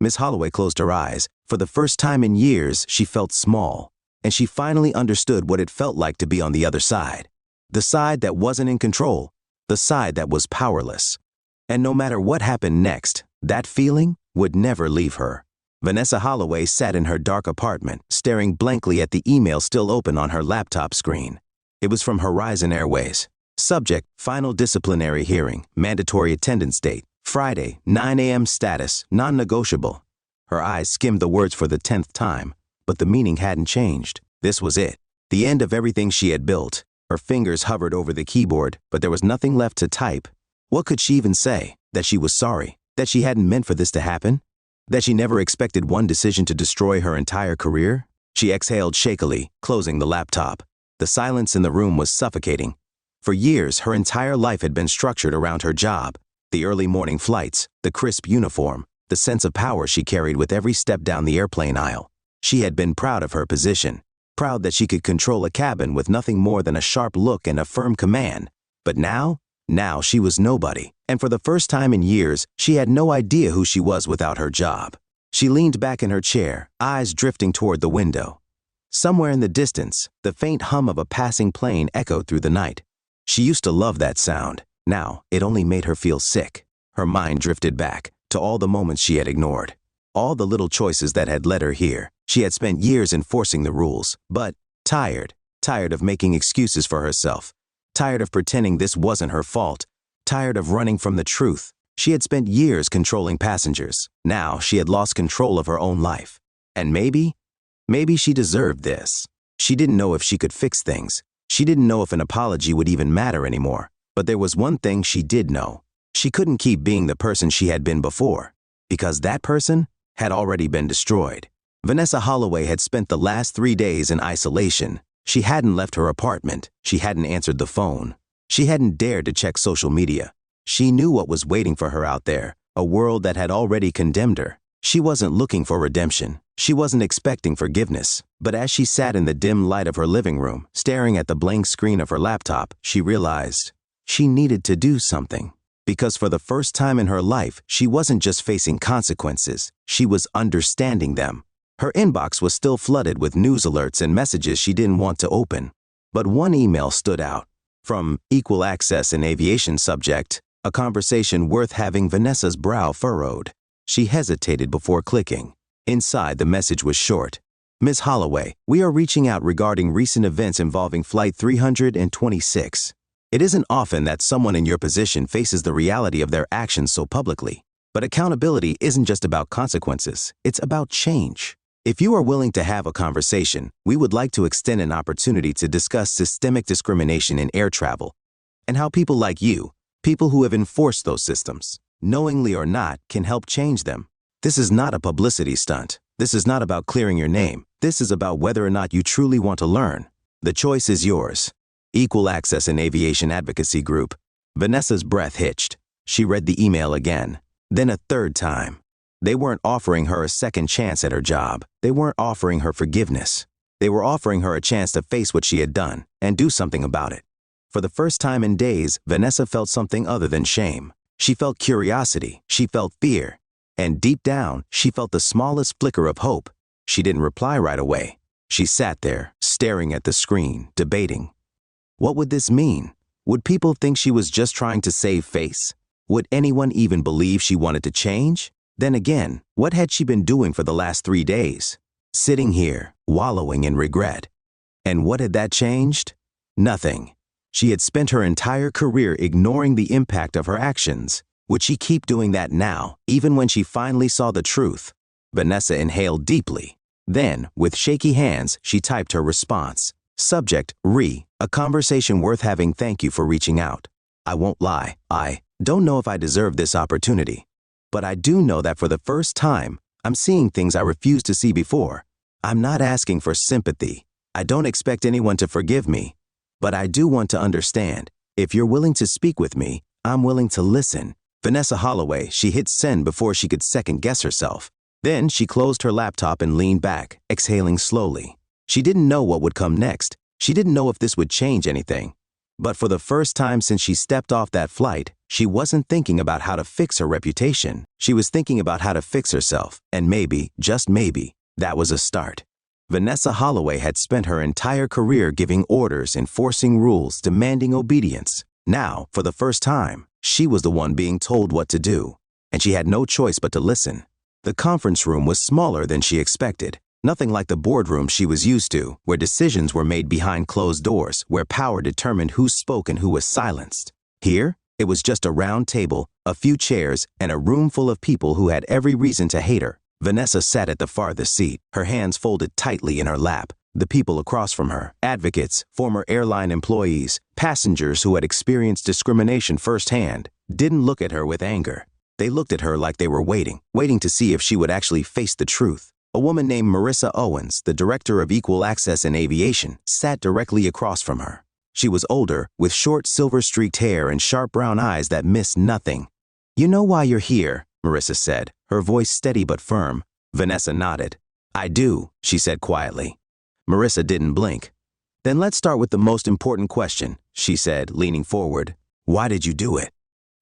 Ms. Holloway closed her eyes. For the first time in years, she felt small. And she finally understood what it felt like to be on the other side. The side that wasn't in control. The side that was powerless. And no matter what happened next, that feeling would never leave her. Vanessa Holloway sat in her dark apartment, staring blankly at the email still open on her laptop screen. It was from Horizon Airways. Subject: final disciplinary hearing, mandatory attendance date, Friday, 9 a.m. status, non-negotiable. Her eyes skimmed the words for the 10th time, but the meaning hadn't changed. This was it. The end of everything she had built. Her fingers hovered over the keyboard, but there was nothing left to type. What could she even say? That she was sorry? That she hadn't meant for this to happen? That she never expected one decision to destroy her entire career? She exhaled shakily, closing the laptop. The silence in the room was suffocating. For years, her entire life had been structured around her job. The early morning flights, the crisp uniform, the sense of power she carried with every step down the airplane aisle. She had been proud of her position, proud that she could control a cabin with nothing more than a sharp look and a firm command. But now she was nobody. And for the first time in years, she had no idea who she was without her job. She leaned back in her chair, eyes drifting toward the window. Somewhere in the distance, the faint hum of a passing plane echoed through the night. She used to love that sound. Now, it only made her feel sick. Her mind drifted back to all the moments she had ignored. All the little choices that had led her here. She had spent years enforcing the rules, but tired of making excuses for herself, tired of pretending this wasn't her fault, tired of running from the truth. She had spent years controlling passengers. Now she had lost control of her own life. And maybe she deserved this. She didn't know if she could fix things. She didn't know if an apology would even matter anymore. But there was one thing she did know. She couldn't keep being the person she had been before, because that person had already been destroyed. Vanessa Holloway had spent the last 3 days in isolation. She hadn't left her apartment. She hadn't answered the phone. She hadn't dared to check social media. She knew what was waiting for her out there, a world that had already condemned her. She wasn't looking for redemption. She wasn't expecting forgiveness. But as she sat in the dim light of her living room, staring at the blank screen of her laptop, she realized she needed to do something. Because for the first time in her life, she wasn't just facing consequences, she was understanding them. Her inbox was still flooded with news alerts and messages she didn't want to open. But one email stood out. From Equal Access in Aviation subject, a conversation worth having. Vanessa's brow furrowed. She hesitated before clicking. Inside, the message was short. Ms. Holloway, we are reaching out regarding recent events involving Flight 326. It isn't often that someone in your position faces the reality of their actions so publicly. But accountability isn't just about consequences, it's about change. If you are willing to have a conversation, we would like to extend an opportunity to discuss systemic discrimination in air travel and how people like you, people who have enforced those systems, knowingly or not, can help change them. This is not a publicity stunt. This is not about clearing your name. This is about whether or not you truly want to learn. The choice is yours. Equal Access and Aviation Advocacy Group. Vanessa's breath hitched. She read the email again, then a third time. They weren't offering her a second chance at her job. They weren't offering her forgiveness. They were offering her a chance to face what she had done and do something about it. For the first time in days, Vanessa felt something other than shame. She felt curiosity. She felt fear. And deep down, she felt the smallest flicker of hope. She didn't reply right away. She sat there, staring at the screen, debating. What would this mean? Would people think she was just trying to save face? Would anyone even believe she wanted to change? Then again, what had she been doing for the last 3 days? Sitting here, wallowing in regret. And what had that changed? Nothing. She had spent her entire career ignoring the impact of her actions. Would she keep doing that now, even when she finally saw the truth? Vanessa inhaled deeply. Then, with shaky hands, she typed her response. Subject, a conversation worth having. Thank you for reaching out. I won't lie, I don't know if I deserve this opportunity. But I do know that for the first time, I'm seeing things I refused to see before. I'm not asking for sympathy. I don't expect anyone to forgive me. But I do want to understand. If you're willing to speak with me, I'm willing to listen. Vanessa Holloway, she hit send before she could second-guess herself. Then she closed her laptop and leaned back, exhaling slowly. She didn't know what would come next. She didn't know if this would change anything. But for the first time since she stepped off that flight, she wasn't thinking about how to fix her reputation. She was thinking about how to fix herself. And maybe, just maybe, that was a start. Vanessa Holloway had spent her entire career giving orders, enforcing rules, demanding obedience. Now, for the first time, she was the one being told what to do, and she had no choice but to listen. The conference room was smaller than she expected, nothing like the boardroom she was used to, where decisions were made behind closed doors, where power determined who spoke and who was silenced. Here, it was just a round table, a few chairs, and a room full of people who had every reason to hate her. Vanessa sat at the farthest seat, her hands folded tightly in her lap. The people across from her, advocates, former airline employees, passengers who had experienced discrimination firsthand, didn't look at her with anger. They looked at her like they were waiting to see if she would actually face the truth. A woman named Marissa Owens, the director of Equal Access and Aviation, sat directly across from her. She was older, with short silver-streaked hair and sharp brown eyes that missed nothing. "You know why you're here," Marissa said, her voice steady but firm. Vanessa nodded. "I do," she said quietly. Marissa didn't blink. "Then let's start with the most important question," she said, leaning forward. "Why did you do it?"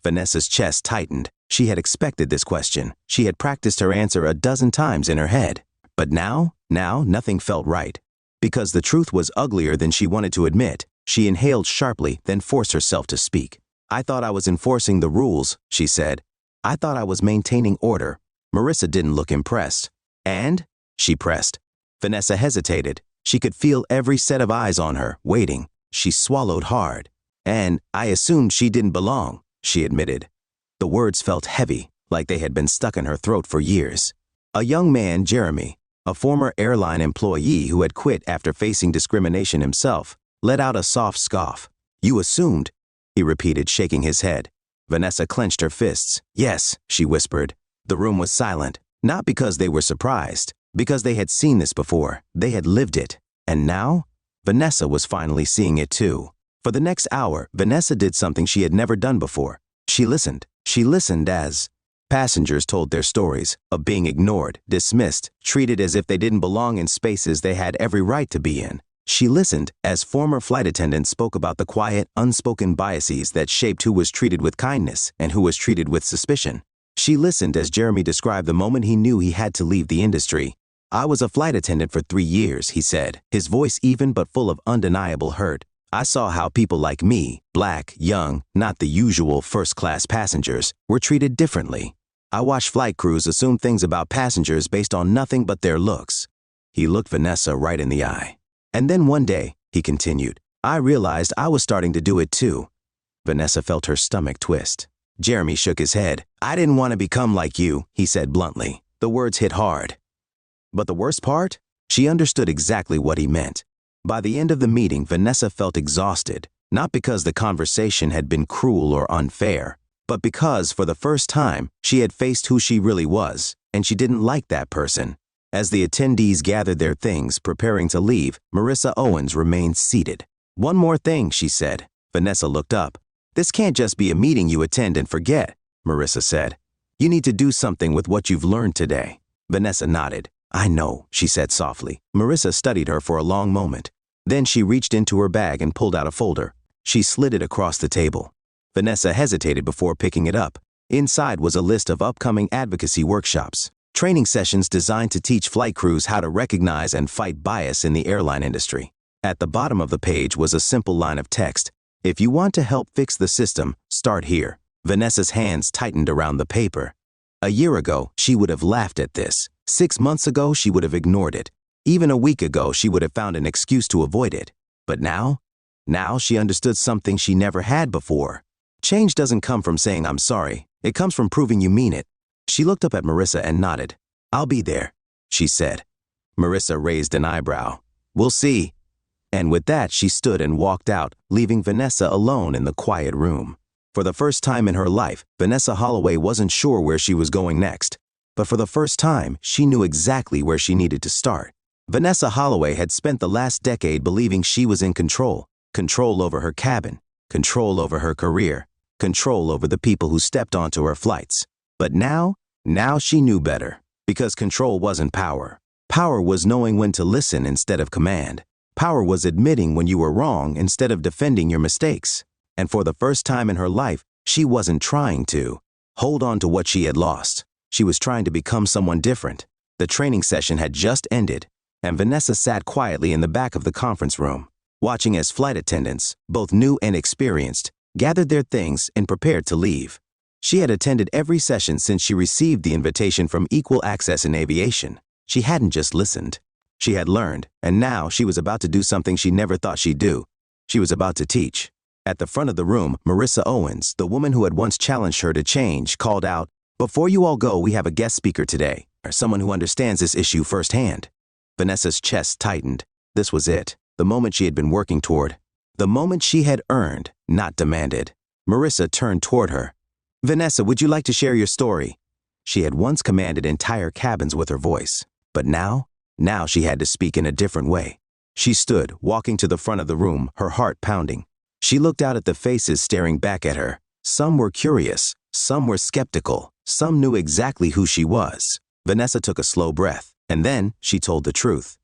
Vanessa's chest tightened. She had expected this question. She had practiced her answer a dozen times in her head. But now, nothing felt right. Because the truth was uglier than she wanted to admit, she inhaled sharply, then forced herself to speak. "I thought I was enforcing the rules," she said. "I thought I was maintaining order." Marissa didn't look impressed. "And?" she pressed. Vanessa hesitated. She could feel every set of eyes on her, waiting. She swallowed hard. "And I assumed she didn't belong," she admitted. The words felt heavy, like they had been stuck in her throat for years. A young man, Jeremy, a former airline employee who had quit after facing discrimination himself, let out a soft scoff. "You assumed," he repeated, shaking his head. Vanessa clenched her fists. "Yes," she whispered. The room was silent, not because they were surprised, because they had seen this before. They had lived it. And now, Vanessa was finally seeing it too. For the next hour, Vanessa did something she had never done before. She listened. She listened as passengers told their stories of being ignored, dismissed, treated as if they didn't belong in spaces they had every right to be in. She listened as former flight attendants spoke about the quiet, unspoken biases that shaped who was treated with kindness and who was treated with suspicion. She listened as Jeremy described the moment he knew he had to leave the industry. "I was a flight attendant for 3 years," he said, his voice even but full of undeniable hurt. "I saw how people like me, black, young, not the usual first-class passengers, were treated differently. I watched flight crews assume things about passengers based on nothing but their looks. He looked Vanessa right in the eye. And then one day, he continued, I realized I was starting to do it too. Vanessa felt her stomach twist. Jeremy shook his head. I didn't want to become like you, he said bluntly. The words hit hard. But the worst part? She understood exactly what he meant. By the end of the meeting, Vanessa felt exhausted, not because the conversation had been cruel or unfair, but because, for the first time, she had faced who she really was, and she didn't like that person. As the attendees gathered their things, preparing to leave, Marissa Owens remained seated. One more thing, she said. Vanessa looked up. This can't just be a meeting you attend and forget, Marissa said. You need to do something with what you've learned today. Vanessa nodded. I know, she said softly. Marissa studied her for a long moment. Then she reached into her bag and pulled out a folder. She slid it across the table. Vanessa hesitated before picking it up. Inside was a list of upcoming advocacy workshops, training sessions designed to teach flight crews how to recognize and fight bias in the airline industry. At the bottom of the page was a simple line of text. If you want to help fix the system, start here. Vanessa's hands tightened around the paper. A year ago, she would have laughed at this. 6 months ago, she would have ignored it. Even a week ago, she would have found an excuse to avoid it. But now she understood something she never had before. Change doesn't come from saying I'm sorry. It comes from proving you mean it. She looked up at Marissa and nodded. I'll be there, she said. Marissa raised an eyebrow. We'll see. And with that, she stood and walked out, leaving Vanessa alone in the quiet room. For the first time in her life, Vanessa Holloway wasn't sure where she was going next. But for the first time, she knew exactly where she needed to start. Vanessa Holloway had spent the last decade believing she was in control. Control over her cabin, control over her career, control over the people who stepped onto her flights. But now she knew better. Because control wasn't power. Power was knowing when to listen instead of command. Power was admitting when you were wrong instead of defending your mistakes. And for the first time in her life, she wasn't trying to hold on to what she had lost. She was trying to become someone different. The training session had just ended, and Vanessa sat quietly in the back of the conference room, watching as flight attendants, both new and experienced, gathered their things and prepared to leave. She had attended every session since she received the invitation from Equal Access in Aviation. She hadn't just listened. She had learned, and now she was about to do something she never thought she'd do. She was about to teach. At the front of the room, Marissa Owens, the woman who had once challenged her to change, called out, Before you all go, we have a guest speaker today, or someone who understands this issue firsthand. Vanessa's chest tightened. This was it, the moment she had been working toward. The moment she had earned, not demanded. Marissa turned toward her. Vanessa, would you like to share your story? She had once commanded entire cabins with her voice, but now she had to speak in a different way. She stood, walking to the front of the room, her heart pounding. She looked out at the faces staring back at her. Some were curious, some were skeptical, some knew exactly who she was. Vanessa took a slow breath, and then she told the truth.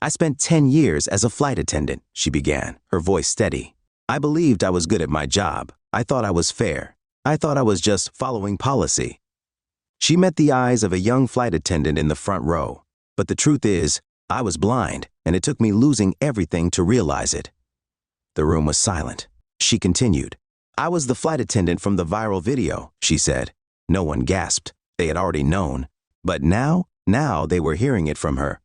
I spent 10 years as a flight attendant, she began, her voice steady. I believed I was good at my job. I thought I was fair. I thought I was just following policy. She met the eyes of a young flight attendant in the front row. But the truth is, I was blind, and it took me losing everything to realize it. The room was silent. She continued. I was the flight attendant from the viral video, she said. No one gasped. They had already known. But now they were hearing it from her.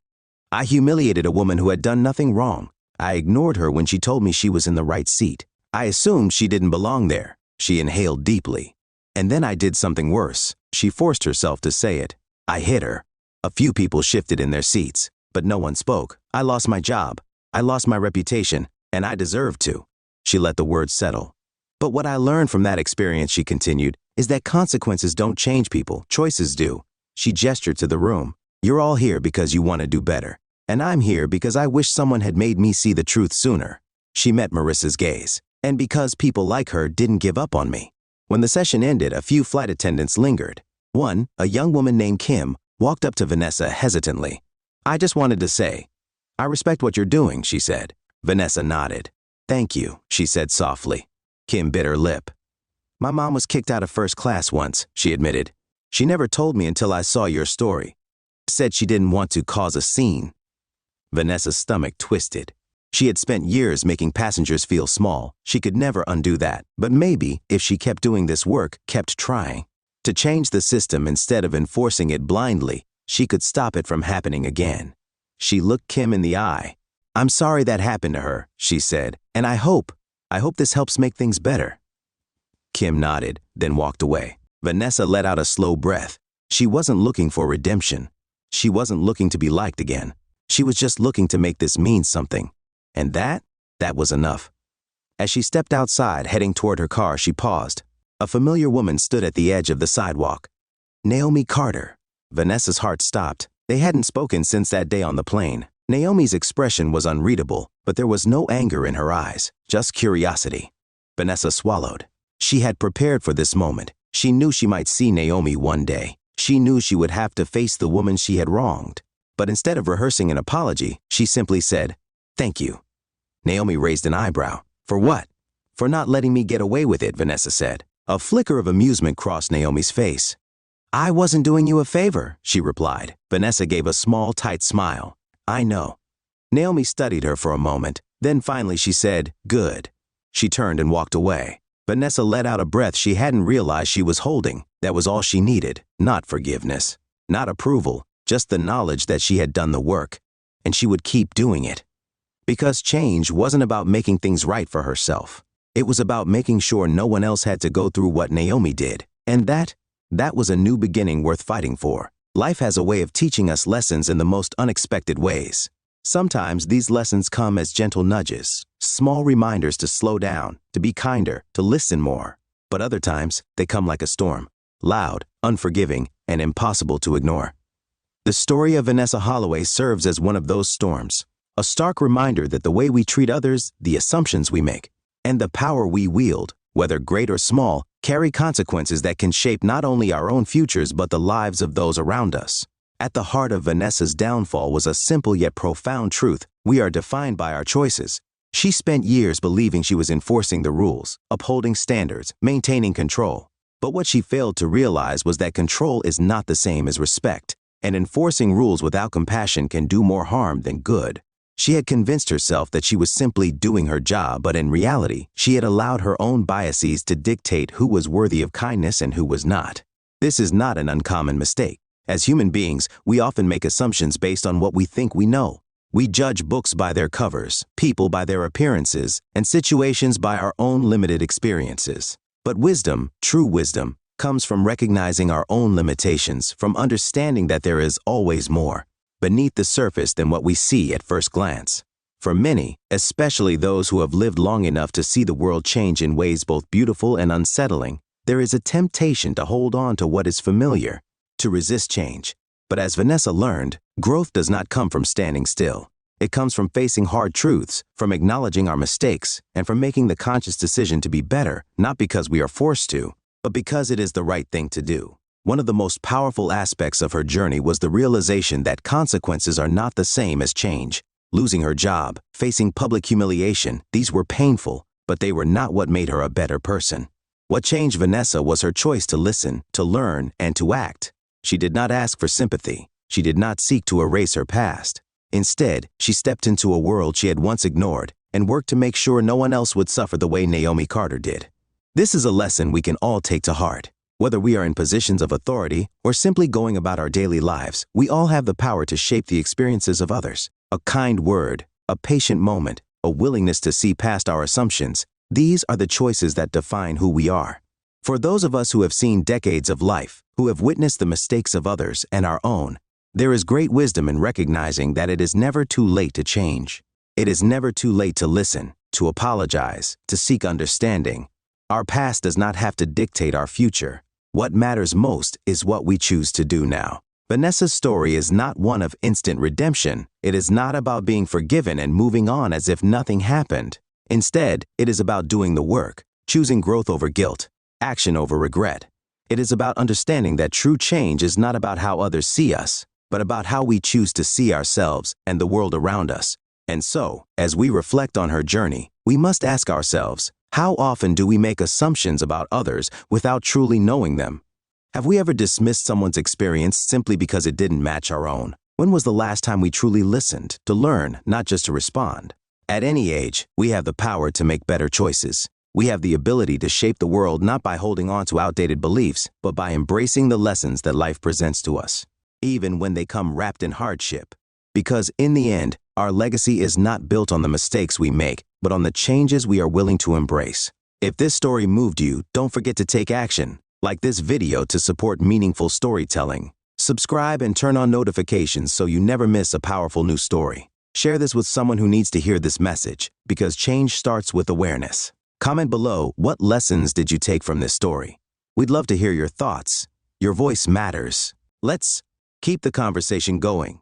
I humiliated a woman who had done nothing wrong. I ignored her when she told me she was in the right seat. I assumed she didn't belong there. She inhaled deeply. And then I did something worse. She forced herself to say it. I hit her. A few people shifted in their seats, but no one spoke. I lost my job. I lost my reputation, and I deserved to. She let the words settle. But what I learned from that experience, she continued, is that consequences don't change people. Choices do. She gestured to the room. You're all here because you want to do better. And I'm here because I wish someone had made me see the truth sooner. She met Marissa's gaze. And because people like her didn't give up on me. When the session ended, a few flight attendants lingered. One, a young woman named Kim, walked up to Vanessa hesitantly. I just wanted to say, I respect what you're doing, she said. Vanessa nodded. Thank you, she said softly. Kim bit her lip. My mom was kicked out of first class once, she admitted. She never told me until I saw your story. Said she didn't want to cause a scene. Vanessa's stomach twisted. She had spent years making passengers feel small. She could never undo that. But maybe, if she kept doing this work, kept trying, to change the system instead of enforcing it blindly, she could stop it from happening again. She looked Kim in the eye. "I'm sorry that happened to her," she said, "and I hope this helps make things better." Kim nodded, then walked away. Vanessa let out a slow breath. She wasn't looking for redemption. She wasn't looking to be liked again. She was just looking to make this mean something. And that was enough. As she stepped outside, heading toward her car, she paused. A familiar woman stood at the edge of the sidewalk. Naomi Carter. Vanessa's heart stopped. They hadn't spoken since that day on the plane. Naomi's expression was unreadable, but there was no anger in her eyes, just curiosity. Vanessa swallowed. She had prepared for this moment. She knew she might see Naomi one day. She knew she would have to face the woman she had wronged. But instead of rehearsing an apology, she simply said, "Thank you." Naomi raised an eyebrow. "For what?" "For not letting me get away with it," Vanessa said. A flicker of amusement crossed Naomi's face. "I wasn't doing you a favor," she replied. Vanessa gave a small, tight smile. "I know." Naomi studied her for a moment. Then finally she said, "Good." She turned and walked away. Vanessa let out a breath she hadn't realized she was holding. That was all she needed. Not forgiveness, not approval, just the knowledge that she had done the work, and she would keep doing it. Because change wasn't about making things right for herself. It was about making sure no one else had to go through what Naomi did. And that was a new beginning worth fighting for. Life has a way of teaching us lessons in the most unexpected ways. Sometimes these lessons come as gentle nudges, small reminders to slow down, to be kinder, to listen more. But other times, they come like a storm, loud, unforgiving, and impossible to ignore. The story of Vanessa Holloway serves as one of those storms, a stark reminder that the way we treat others, the assumptions we make, and the power we wield, whether great or small, carry consequences that can shape not only our own futures but the lives of those around us. At the heart of Vanessa's downfall was a simple yet profound truth: we are defined by our choices. She spent years believing she was enforcing the rules, upholding standards, maintaining control. But what she failed to realize was that control is not the same as respect, and enforcing rules without compassion can do more harm than good. She had convinced herself that she was simply doing her job, but in reality, she had allowed her own biases to dictate who was worthy of kindness and who was not. This is not an uncommon mistake. As human beings, we often make assumptions based on what we think we know. We judge books by their covers, people by their appearances, and situations by our own limited experiences. But wisdom, true wisdom, comes from recognizing our own limitations, from understanding that there is always more beneath the surface than what we see at first glance. For many, especially those who have lived long enough to see the world change in ways both beautiful and unsettling, there is a temptation to hold on to what is familiar, to resist change. But as Vanessa learned, growth does not come from standing still. It comes from facing hard truths, from acknowledging our mistakes, and from making the conscious decision to be better, not because we are forced to, but because it is the right thing to do. One of the most powerful aspects of her journey was the realization that consequences are not the same as change. Losing her job, facing public humiliation, these were painful, but they were not what made her a better person. What changed Vanessa was her choice to listen, to learn, and to act. She did not ask for sympathy. She did not seek to erase her past. Instead, she stepped into a world she had once ignored and worked to make sure no one else would suffer the way Naomi Carter did. This is a lesson we can all take to heart. Whether we are in positions of authority or simply going about our daily lives, we all have the power to shape the experiences of others. A kind word, a patient moment, a willingness to see past our assumptions, these are the choices that define who we are. For those of us who have seen decades of life, who have witnessed the mistakes of others and our own, there is great wisdom in recognizing that it is never too late to change. It is never too late to listen, to apologize, to seek understanding. Our past does not have to dictate our future. What matters most is what we choose to do now. Vanessa's story is not one of instant redemption. It is not about being forgiven and moving on as if nothing happened. Instead, it is about doing the work, choosing growth over guilt, action over regret. It is about understanding that true change is not about how others see us, but about how we choose to see ourselves and the world around us. And so, as we reflect on her journey, we must ask ourselves, how often do we make assumptions about others without truly knowing them? Have we ever dismissed someone's experience simply because it didn't match our own? When was the last time we truly listened, to learn, not just to respond? At any age, we have the power to make better choices. We have the ability to shape the world not by holding on to outdated beliefs, but by embracing the lessons that life presents to us, even when they come wrapped in hardship. Because in the end, our legacy is not built on the mistakes we make, but on the changes we are willing to embrace. If this story moved you, don't forget to take action, like this video to support meaningful storytelling. Subscribe and turn on notifications so you never miss a powerful new story. Share this with someone who needs to hear this message, because change starts with awareness. Comment below, what lessons did you take from this story? We'd love to hear your thoughts. Your voice matters. Let's keep the conversation going.